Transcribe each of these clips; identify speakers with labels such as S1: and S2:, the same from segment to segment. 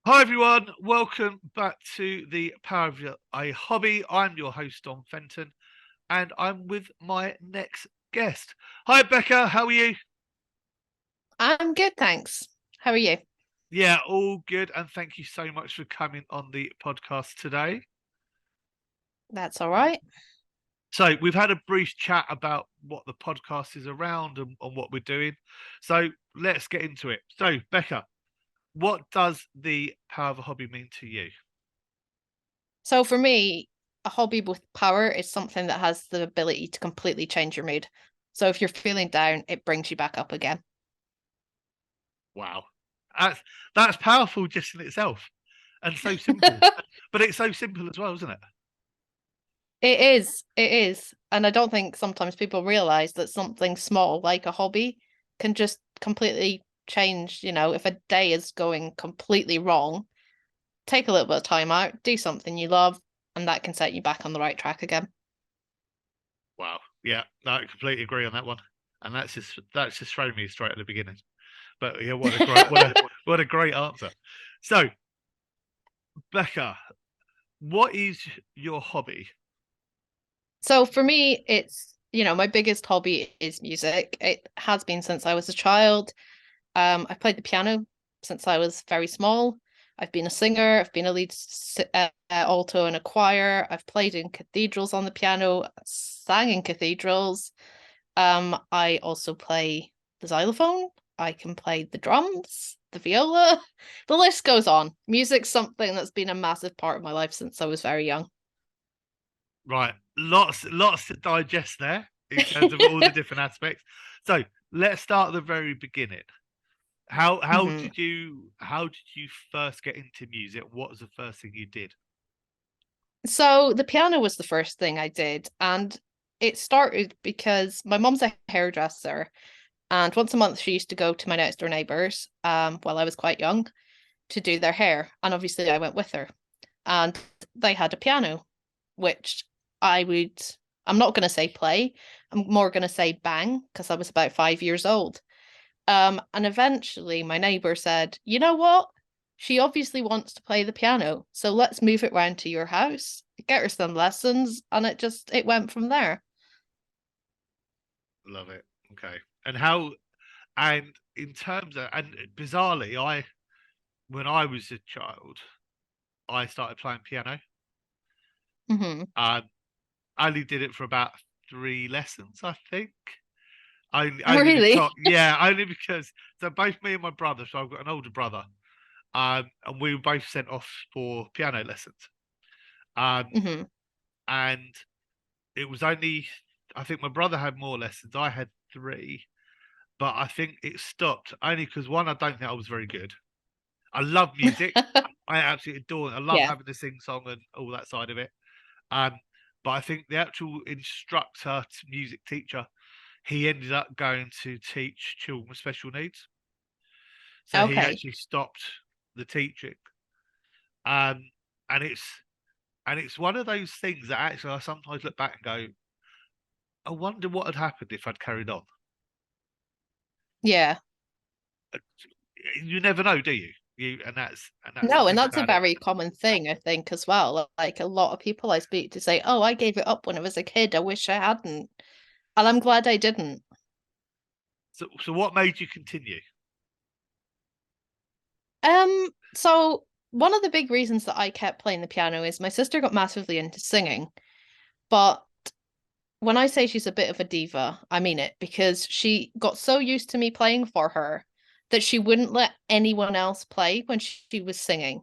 S1: Hi everyone, welcome back to the Power of a Hobby. I'm your host Don Fenton, and I'm with my next guest. Hi Becca, how are you?
S2: I'm good, thanks. How are you?
S1: Yeah, all good, and thank you so much for coming on the podcast today.
S2: That's all right.
S1: So we've had a brief chat about what the podcast is around and what we're doing. So let's get into it. So Becca, what does the Power of a Hobby mean to you?
S2: So for me, a hobby with power is something that has the ability to completely change your mood. So if you're feeling down, it brings you back up again.
S1: Wow, that's that's powerful just in itself, and so simple. But it's so simple as well, isn't it?
S2: It is. And I don't think sometimes people realize that something small like a hobby can just completely change, if a day is going completely wrong, take a little bit of time out, do something you love, and that can set you back on the right track again.
S1: Wow. Yeah, no, I completely agree on that one. And that's just thrown me straight at the beginning. But yeah, what a great answer. So, Becca, what is your hobby?
S2: So for me, my biggest hobby is music. It has been since I was a child. I've played the piano since I was very small. I've been a singer. I've been a alto in a choir. I've played in cathedrals on the piano, sang in cathedrals. I also play the xylophone. I can play the drums, the viola. The list goes on. Music's something that's been a massive part of my life since I was very young.
S1: Right. Lots to digest there in terms of all the different aspects. So let's start at the very beginning. How
S2: Mhm.
S1: did you first get into music? What was the first thing you did?
S2: So the piano was the first thing I did, and it started because my mom's a hairdresser, and once a month she used to go to my next door neighbors, while I was quite young, to do their hair, and obviously I went with her, and they had a piano, which I would, I'm not going to say play, I'm more going to say bang because I was about 5 years old. And eventually my neighbor said, you know what? She obviously wants to play the piano, so let's move it round to your house, get her some lessons, and it went from there.
S1: Love it. Okay. And in terms of and bizarrely, I when I was a child, I started playing piano.
S2: Hmm.
S1: Um, I only did it for about 3 lessons, I think. Only
S2: Really?
S1: because, yeah, only because so both me and my brother, so I've got an older brother, and we were both sent off for piano lessons. Um,
S2: Hmm.
S1: and it was only, I think my brother had more lessons. I had three, but I think it stopped only because one, I don't think I was very good. I love music. I absolutely adore it. I love
S2: Yeah.
S1: having to sing song and all that side of it. Um, but I think the actual instructor, music teacher, he ended up going to teach children with special needs. So he
S2: Okay.
S1: actually stopped the teaching. Um, and it's one of those things that actually I sometimes look back and go, I wonder what had happened if I'd carried on.
S2: Yeah.
S1: Uh, You never know, do you? And that's the
S2: No, and
S1: thing
S2: that's a
S1: about it.
S2: very common thing, I think, as well. Like a lot of people I speak to say, "Oh, I gave it up when I was a kid. I wish I hadn't." And I'm glad I didn't.
S1: So what made you continue?
S2: So one of the big reasons that I kept playing the piano is my sister got massively into singing, but when I say she's a bit of a diva, I mean it because she got so used to me playing for her that she wouldn't let anyone else play when she was singing.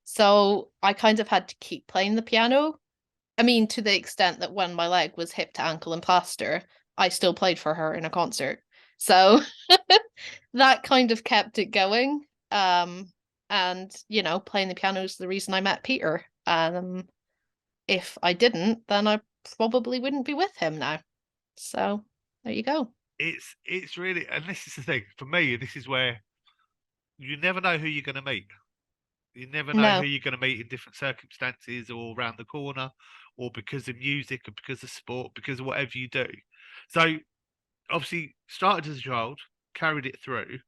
S2: So I kind of had to keep playing the piano. I mean, to the extent that when my leg was hip to ankle in plaster, I still played for her in a concert. So that kind of kept it going. And playing the piano is the reason I met Peter. If I didn't, then I probably wouldn't be with him now. So there you go.
S1: It's really, and this is the thing for me. This is where you never know who you're going to meet. You never know who
S2: No.
S1: you're going to meet in different circumstances, or around the corner, or because of music, or because of sport, because of whatever you do. So obviously, started as a child, carried it through.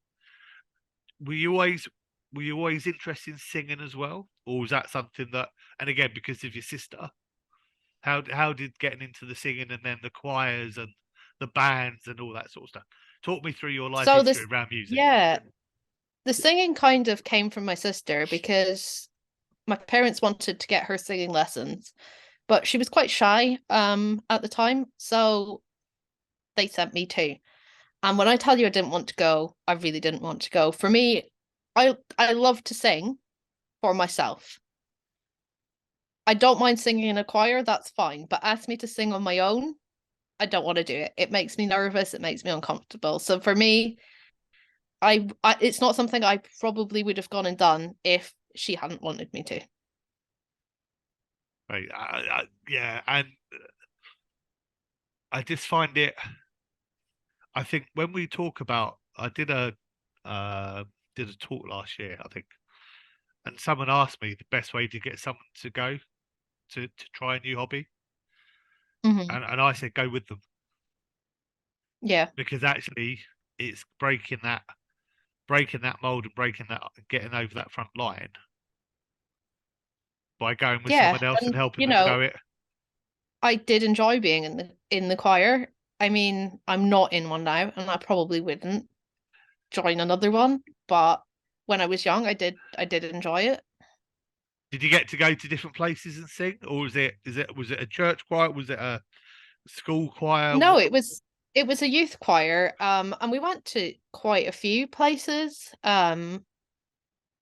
S1: Were you always were you always interested in singing as well, or was that something that? And again, because of your sister, how did getting into the singing and then the choirs and the bands and all that sort of stuff? Talk me through your life
S2: So
S1: history
S2: this,
S1: around music.
S2: yeah, the singing kind of came from my sister because my parents wanted to get her singing lessons, but she was quite shy at the time, so they sent me too. And when I tell you I didn't want to go, I really didn't want to go. For me, I love to sing for myself. I don't mind singing in a choir, that's fine, but ask me to sing on my own, I don't want to do it. It makes me nervous, it makes me uncomfortable. So for me, I it's not something I probably would have gone and done if she hadn't wanted me to.
S1: Right? Yeah, and I just find it. I think when we talk about, I uh, did a talk last year, I think, and someone asked me the best way to get someone to go to try a new hobby,
S2: Hmm.
S1: and I said go with them
S2: Yeah.
S1: because actually it's breaking that mold and breaking that getting over that front line by going with
S2: Yeah.
S1: someone else and
S2: And
S1: helping them know it.
S2: I did enjoy being in the choir. I mean, I'm not in one now, and I probably wouldn't join another one, but when I was young, I did enjoy it.
S1: Did you get to go to different places and sing, or was it a church choir? Was it a school choir?
S2: No, it was a youth choir, and we went to quite a few places.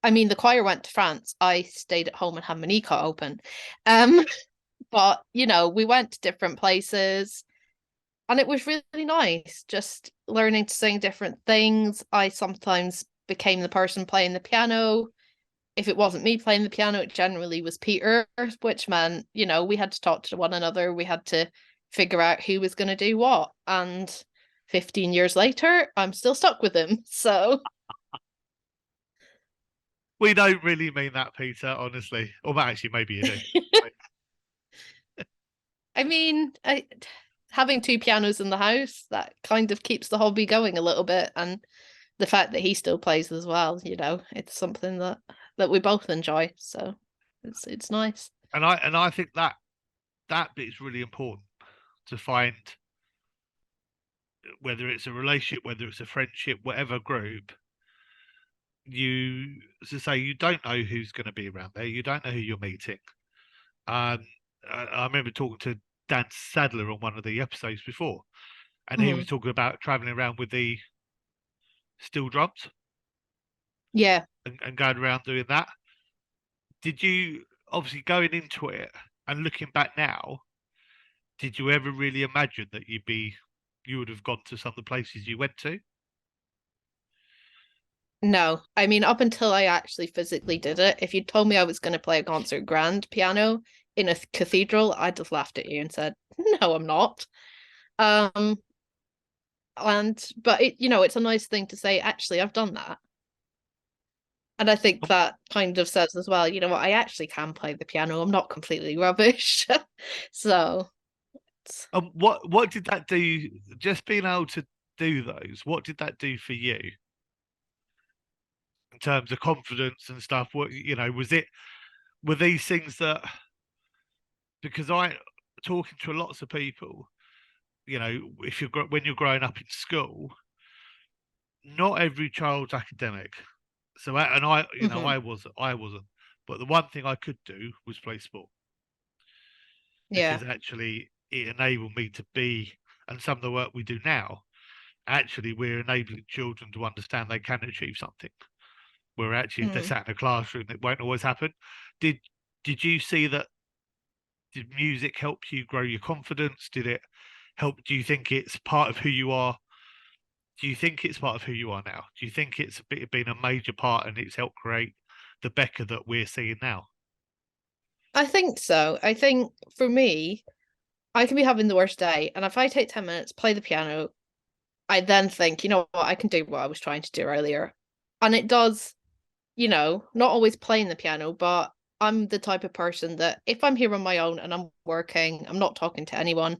S2: I mean, the choir went to France. I stayed at home and had my knee cut open. Um, but we went to different places, and it was really nice just learning to sing different things. I sometimes became the person playing the piano. If it wasn't me playing the piano, it generally was Peter, which meant, we had to talk to one another. We had to figure out who was going to do what. And 15 years later, I'm still stuck with him. So,
S1: We don't really mean that, Peter, honestly. Or actually, maybe you do.
S2: I mean, having two pianos in the house, that kind of keeps the hobby going a little bit. And the fact that he still plays as well, it's something that we both enjoy. So it's nice.
S1: And I think that bit is really important to find, whether it's a relationship, whether it's a friendship, whatever group. You, as I say, you don't know who's going to be around there. You don't know who you're meeting. Um, I remember talking to Dan Sadler on one of the episodes before, and he
S2: Mhm.
S1: was talking about traveling around with the steel drums
S2: Yeah.
S1: and going around doing that. Did you, obviously going into it and looking back now, did you ever really imagine that you would have gone to some of the places you went to?
S2: No, I mean, up until I actually physically did it, if you told me I was going to play a concert grand piano in a cathedral, I'd have laughed at you and said, "No, I'm not." Um, but it's a nice thing to say, actually, I've done that. And I think
S1: Um,
S2: that kind of says as well, you know what, I actually can play the piano. I'm not completely rubbish. So,
S1: what did that do? Just being able to do those, what did that do for you in terms of confidence and stuff? What was it? Were these things that, because I talking to lots of people, if when you're growing up in school, not every child's academic. So and
S2: mhm,
S1: I wasn't. But the one thing I could do was play sport
S2: yeah.
S1: because actually it enabled me to be, and some of the work we do now, actually we're enabling children to understand they can achieve something. Where actually if they're
S2: Mm.
S1: sat in a classroom, it won't always happen. Did did you see that? Did music help you grow your confidence? Did it help? Do you think it's part of who you are? Do you think it's part of who you are now? Do you think been a major part and it's helped create the Becca that we're seeing now?
S2: I think so. I think for me, I can be having the worst day, and if I take 10 minutes, play the piano, I then think, you know what, I can do what I was trying to do earlier. And it does, not always playing the piano, but I'm the type of person that if I'm here on my own and I'm working, I'm not talking to anyone,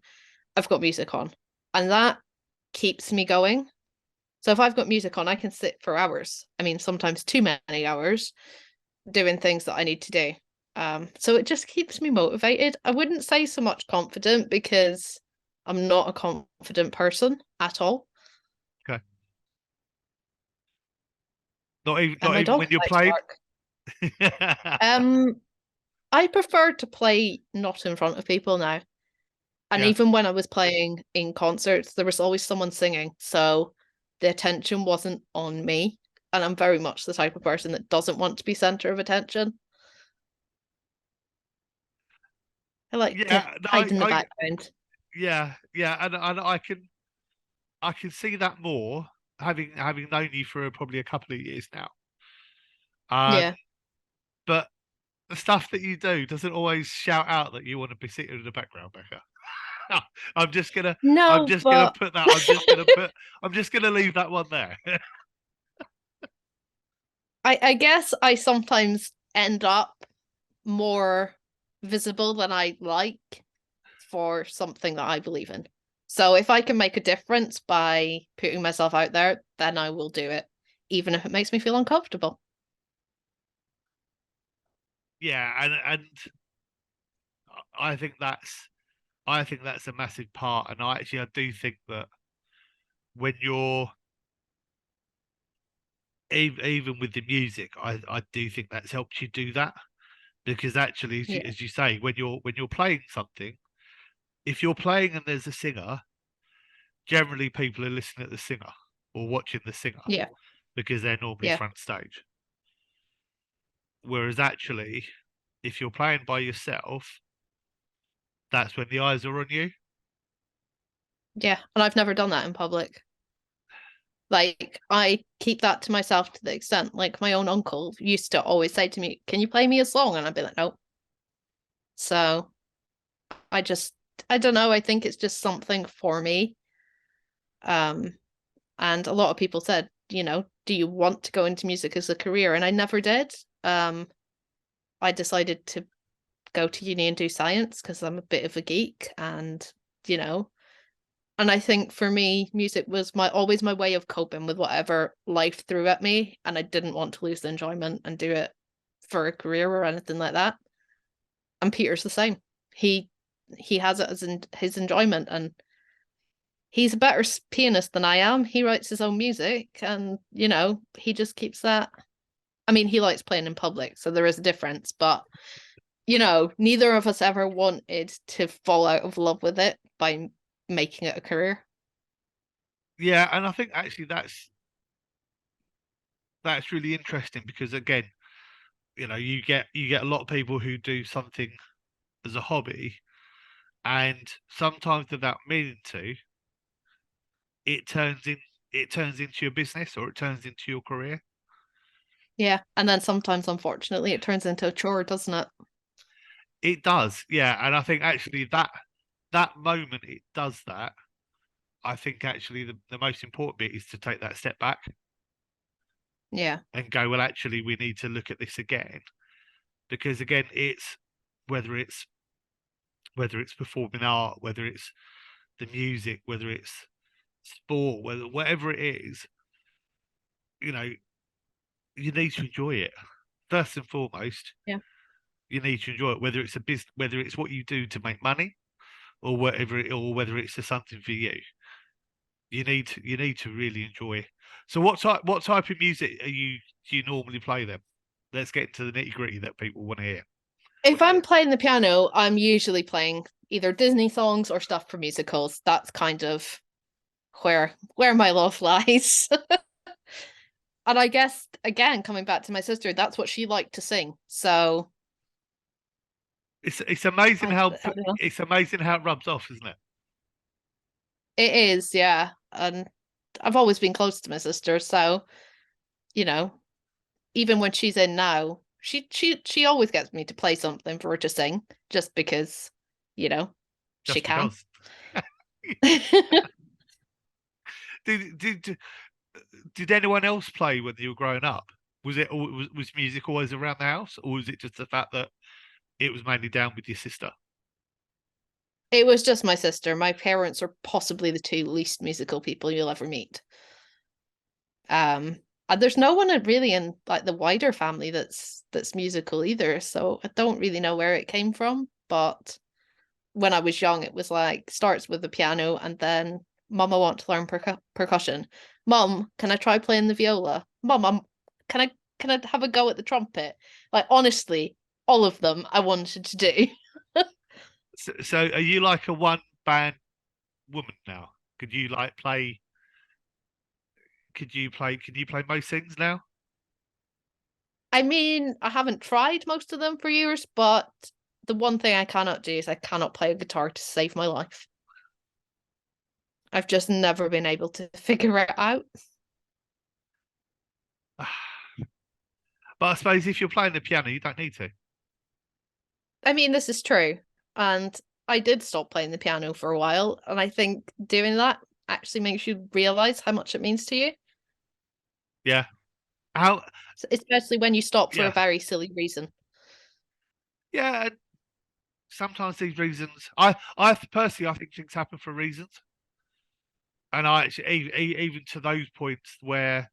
S2: I've got music on. And that keeps me going. So if I've got music on, I can sit for hours. I mean, sometimes too many hours doing things that I need to do. So it just keeps me motivated. I wouldn't say so much confident because I'm not a confident person at all.
S1: Okay.
S2: And
S1: Not
S2: my
S1: even
S2: dog
S1: when you're
S2: likes to
S1: playing.
S2: bark. Um, I prefer to play not in front of people now. And
S1: Yeah.
S2: even when I was playing in concerts, there was always someone singing. So the attention wasn't on me. And I'm very much the type of person that doesn't want to be center of attention. I like to
S1: Yeah. No,
S2: hide in the background.
S1: yeah, and I can see that more having known you for probably a couple of years now. Um,
S2: Yeah.
S1: but the stuff that you do doesn't always shout out that you want to be sitting in the background, Becca. I'm just gonna I'm
S2: No,
S1: just gonna
S2: but
S1: put that I'm just gonna leave that one there.
S2: I guess I sometimes end up more visible than I like for something that I believe in. So if I can make a difference by putting myself out there, then I will do it, even if it makes me feel uncomfortable.
S1: Yeah, and I think that's a massive part. And I do think that when you're even with the music, I do think that's helped you do that because actually,
S2: Yeah.
S1: as you say, when you're playing something, if you're playing and there's a singer, generally people are listening at the singer or watching the singer
S2: Yeah.
S1: because they're normally
S2: Yeah.
S1: front stage. Whereas actually, if you're playing by yourself, that's when the eyes are on you.
S2: Yeah. And I've never done that in public. Like I keep that to myself to the extent like my own uncle used to always say to me, "Can you play me a song?" And I'd be like, "Nope." So I just I don't know, I think it's just something for me. Um and a lot of people said, do you want to go into music as a career? And I never did. I decided to go to uni and do science because I'm a bit of a geek you know, and I think for me, music was my always my way of coping with whatever life threw at me, and I didn't want to lose the enjoyment and do it for a career or anything like that. And Peter's the same. He he has it as his enjoyment, and he's a better pianist than I am. He writes his own music, and he just keeps that. I mean, he likes playing in public, so there is a difference, but neither of us ever wanted to fall out of love with it by making it a career.
S1: Yeah, and I think actually that's really interesting because again, you get a lot of people who do something as a hobby, and sometimes without meaning to, it turns in it turns into your business or it turns into your career.
S2: Yeah. And then sometimes, unfortunately, it turns into a chore, doesn't it?
S1: It does, yeah, and I think actually that moment it does that. I think actually the most important bit is to take that step back
S2: Yeah.
S1: and go, well, actually, we need to look at this again because again, whether it's whether it's performing art, whether it's the music, whether it's sport, whatever it is, you know, you need to enjoy it. First and foremost,
S2: Yeah.
S1: you need to enjoy it, whether it's a business, whether it's what you do to make money, or or whether it's just something for you. You need to really enjoy it. So, what type of music do you normally play then? Let's get into the nitty gritty that people want to hear.
S2: If I'm playing the piano, I'm usually playing either Disney songs or stuff for musicals. That's kind of where my love lies. And I guess again, coming back to my sister, that's what she liked to sing. So
S1: It's amazing
S2: I don't know.
S1: it's amazing how it rubs off, isn't it?
S2: It is, yeah. And I've always been close to my sister, so you know, even when she's in now, she always gets me to play something for her to sing, just because, you know, she
S1: Just
S2: can.
S1: because. Did did anyone else play when you were growing up? Was music always around the house, or was it just the fact that it was mainly down with your sister?
S2: It was just my sister. My parents are possibly the two least musical people you'll ever meet. And there's no one really in like the wider family that's musical either, so I don't really know where it came from. But when I was young, it was like starts with the piano, and then Mum, I want to learn percussion. Mum, can I try playing the viola? Mum, can I have a go at the trumpet? Like honestly, all of them I wanted to do.
S1: So are you like a one band woman now? Could you like play? Could you play? Can you play most things now?
S2: I mean, I haven't tried most of them for years, but the one thing I cannot do is I cannot play a guitar to save my life. I've just never been able to figure it out.
S1: But I suppose if you're playing the piano, you don't need to.
S2: I mean, this is true. And I did stop playing the piano for a while, and I think doing that actually makes you realize how much it means to you,
S1: Yeah. How?
S2: especially when you stop for a
S1: Yeah.
S2: very silly reason.
S1: Yeah. And sometimes these reasons, I personally, I think things happen for reasons, and I actually even to those points where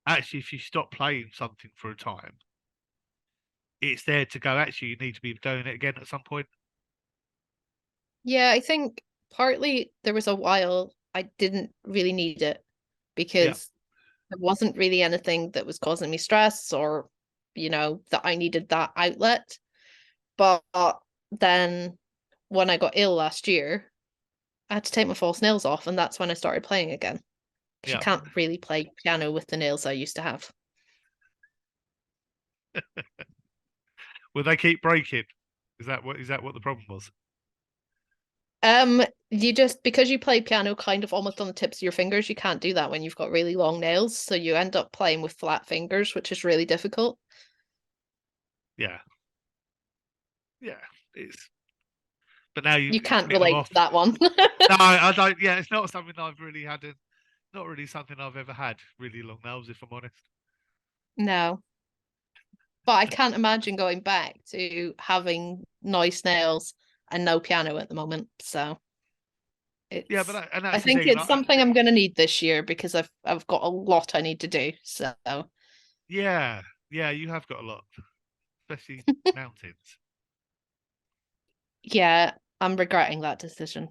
S1: actually, if you stop playing something for a time, it's there to go. Actually, you need to be doing it again at some point.
S2: Yeah, I think partly there was a while I didn't really need it
S1: Yeah.
S2: because there wasn't really anything that was causing me stress or, that I needed that outlet. But then when I got ill last year, I had to take my false nails off, and that's when I started playing again. Because you
S1: Yeah.
S2: can't really play piano with the nails I used to have.
S1: Will they keep breaking? Is that what the problem was?
S2: You just because you play piano kind of almost on the tips of your fingers, you can't do that when you've got really long nails. So you end up playing with flat fingers, which is really difficult.
S1: Yeah. Yeah. It's but now
S2: You
S1: you've
S2: can't
S1: bit them
S2: relate
S1: off.
S2: to that one.
S1: No, I don't. Yeah, it's not something I've really had. Not really something I've ever had. Really long nails, if I'm honest.
S2: No. But I can't imagine going back to having nice nails and no piano at the moment. So
S1: Yeah, and
S2: I
S1: that's the
S2: think
S1: thing.
S2: it's
S1: Like,
S2: something I'm gonna need this year because I've got a lot I need to do. So
S1: yeah, yeah, you have got a lot, especially mountains.
S2: yeah, I'm regretting that decision.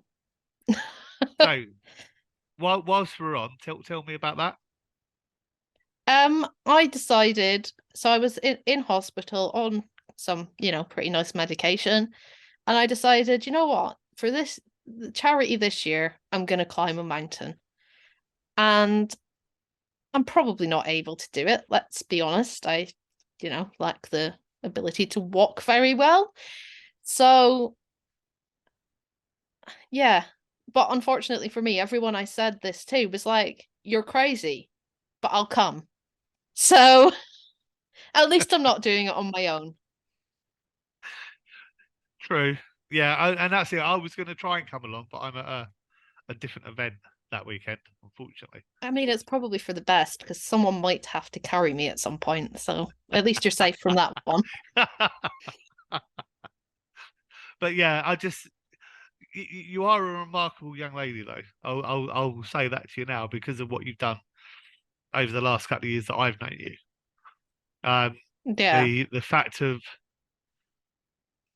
S1: So, whilst we're on, tell me about that.
S2: I decided, so I was in hospital on some, pretty nice medication, and I decided, you know what, for this the charity this year, I'm gonna climb a mountain. And I'm probably not able to do it, let's be honest. I, lack the ability to walk very well. So yeah. But unfortunately for me, everyone I said this to was like, you're crazy, but I'll come. So at least I'm not doing it on my own.
S1: True. Yeah, and that's it. I was going to try and come along, but I'm at a different event that weekend, unfortunately.
S2: I mean, it's probably for the best because someone might have to carry me at some point. So at least you're safe from that one.
S1: But yeah, you are a remarkable young lady, though. I'll say that to you now because of what you've done over the last couple of years that I've known you. Um,
S2: Yeah.
S1: the fact of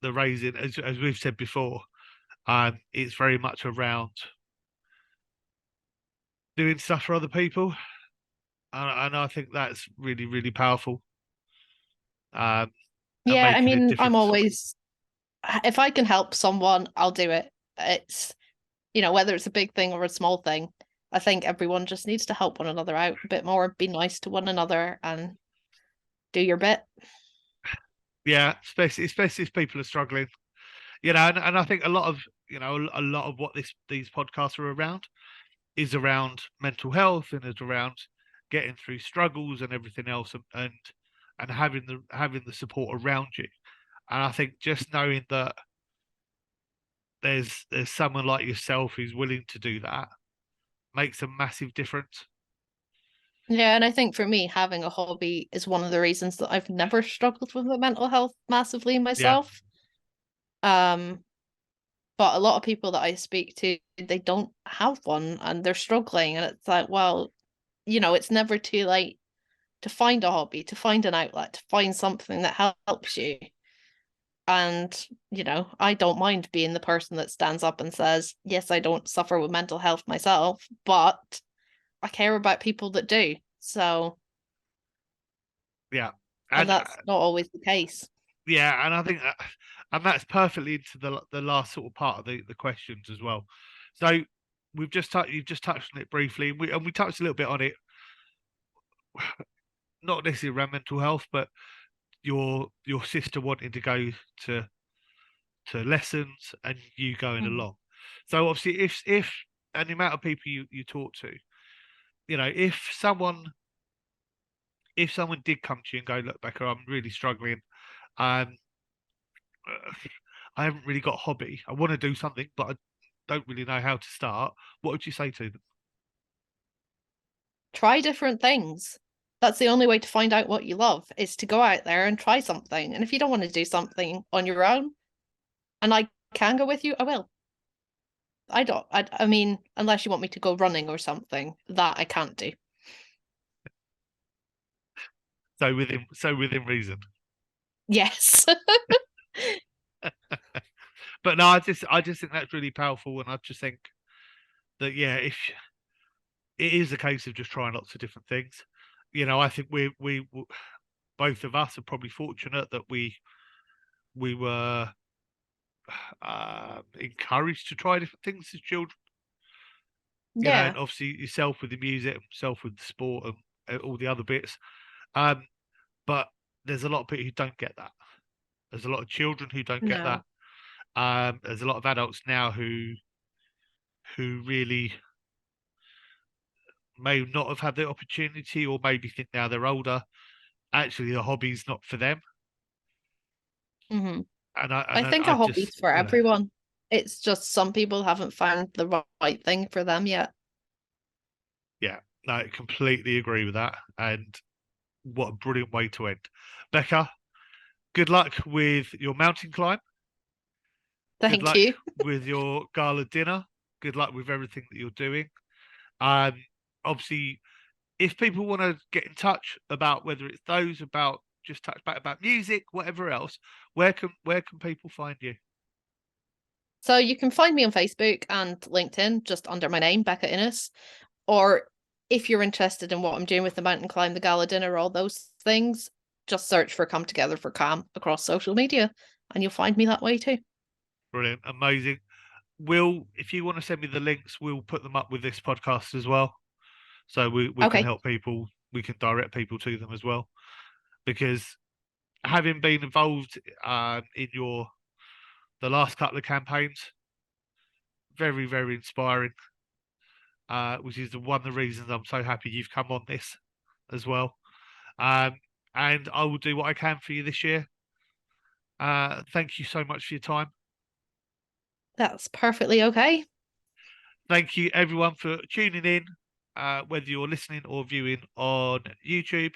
S1: the raising, as we've said before, it's very much around doing stuff for other people, and I think that's really really powerful. And
S2: Yeah. I
S1: making a
S2: mean, I'm
S1: difference.
S2: always, if I can help someone, I'll do it. It's, whether it's a big thing or a small thing, I think everyone just needs to help one another out a bit more, be nice to one another, and do your bit.
S1: Yeah, especially if people are struggling, and I think a lot of a lot of what these podcasts are around is around mental health and is around getting through struggles and everything else, and having the support around you. And I think just knowing that there's someone like yourself who's willing to do that makes a massive difference.
S2: Yeah, and I think for me, having a hobby is one of the reasons that I've never struggled with my mental health massively
S1: Yeah,
S2: myself. Um, but a lot of people that I speak to, they don't have one and they're struggling, and it's like, well, it's never too late to find a hobby, to find an outlet, to find something that helps you. And, I don't mind being the person that stands up and says, yes, I don't suffer with mental health myself, but I care about people that do. So,
S1: Yeah.
S2: and
S1: And
S2: that's not always the case.
S1: yeah, and I think and that's perfectly into the last sort of part of the questions as well. So you've just touched on it briefly, and we touched a little bit on it, not necessarily around mental health, but your sister wanting to go to lessons and you going
S2: Mhm.
S1: along. So obviously, if and the amount of people you talk to, if someone did come to you and go, look, Becca, I'm really struggling. Um, I haven't really got a hobby. I want to do something, but I don't really know how to start. What would you say to them?
S2: Try different things. That's the only way to find out what you love, is to go out there and try something. And if you don't want to do something on your own, and I can go with you, I will. I don't. I mean, unless you want me to go running or something, that I can't do.
S1: So within reason.
S2: Yes.
S1: But no, I just think that's really powerful, and I just think that yeah, if it is a case of just trying lots of different things, I think both of us are probably fortunate that we were encouraged to try different things as children. And
S2: Yeah.
S1: obviously yourself with the music, yourself with the sport, and all the other bits. Um, but there's a lot of people who don't get that. There's a lot of children who don't get that.
S2: No.
S1: There's a lot of adults now who really may not have had the opportunity, or maybe think now they're older, actually the hobby's not for them.
S2: Hmm.
S1: And I
S2: I
S1: and I,
S2: think
S1: I
S2: a
S1: just
S2: hobby's for everyone. It's just some people haven't found the right thing for them yet.
S1: yeah, no, I completely agree with that. And what a brilliant way to end. Becca, good luck with your mountain climb. Good
S2: Thank
S1: luck
S2: you.
S1: with your gala dinner. Good luck with everything that you're doing. Um, Obviously, if people want to get in touch about whether it's those about just touch back about music, whatever else, where can people find you?
S2: So you can find me on Facebook and LinkedIn just under my name, Becca Innes. Or if you're interested in what I'm doing with the mountain climb, the gala dinner, all those things, just search for Come Together for Cam across social media and you'll find me that way too.
S1: Brilliant, amazing. If you want to send me the links, we'll put them up with this podcast as well. So we can
S2: Okay.
S1: help people, we can direct people to them as well. Because having been involved in the last couple of campaigns, very, very inspiring. Which is one of the reasons I'm so happy you've come on this as well. Um, and I will do what I can for you this year. Thank you so much for your time.
S2: That's perfectly okay.
S1: Thank you, everyone, for tuning in, whether you're listening or viewing on YouTube.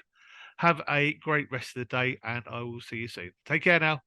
S1: Have a great rest of the day, and I will see you soon. Take care now.